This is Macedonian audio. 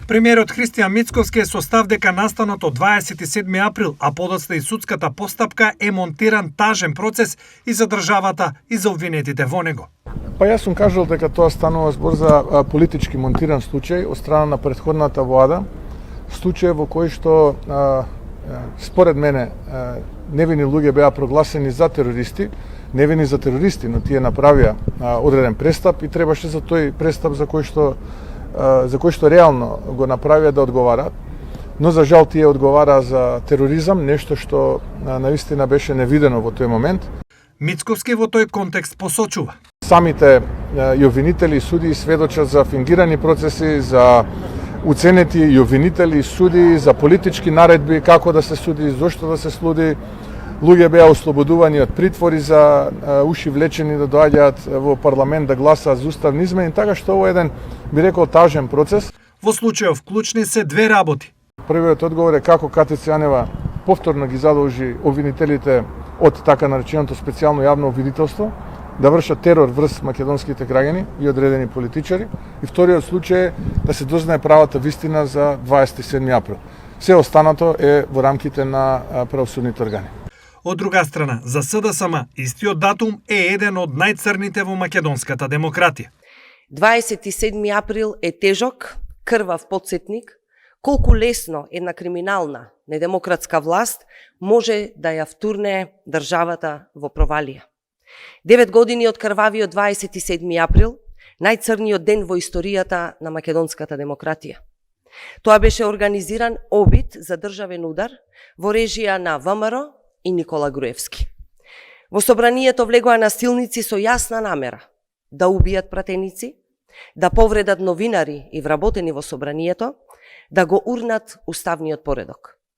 Премиерот Христијан Мицковски е со став дека настанот од 27 април, а подоцна и судската постапка е монтиран тажен процес и за државата и за обвинетите во него. Па јас сум кажал дека тоа станува збор за политички монтиран случај од страна на претходната влада, случај во кој што според мене невини луѓе беа прогласени за терористи, невини за терористи, но тие направија одреден престап и требаше за тој престап за кој што реално го направија да одговараат. Но за жал тие одговараа за тероризам, нешто што навистина беше невидено во тој момент. Мицковски во тој контекст посочува: самите и обвинители и судии сведочат за фингирани процеси, за уценети и обвинители и судии, за политички наредби како да се суди, зошто да се суди. Луѓе беа ослободувани од притвори за уши влечени да доаѓаат во парламент да гласаат за уставни измени, така што ово е еден, би рекол, тажен процес. Во случајов вклучни се две работи. Првиот одговор е како КТЦ Јанева повторно ги задолжи обвинителите од така нареченото специјално јавно обвинителство да вршат терор врз македонските граѓани и одредени политичари. И вториот случај е да се дознае правата вистина за 27 април. Се останато е во рамките на правосудните органи. Од друга страна, за СДСМ истиот датум е еден од најцрните во македонската демократија. 27 април е тежок, крвав потсетник, колку лесно една криминална, недемократска власт може да ја втурне државата во провалија. 9 години од крвавиот 27 април, најцрниот ден во историјата на македонската демократија. Тоа беше организиран обид за државен удар во режија на ВМРО и Никола Груевски. Во собранието влегоа насилници со јасна намера да убијат пратеници, да повредат новинари и вработени во собранието, да го урнат уставниот поредок.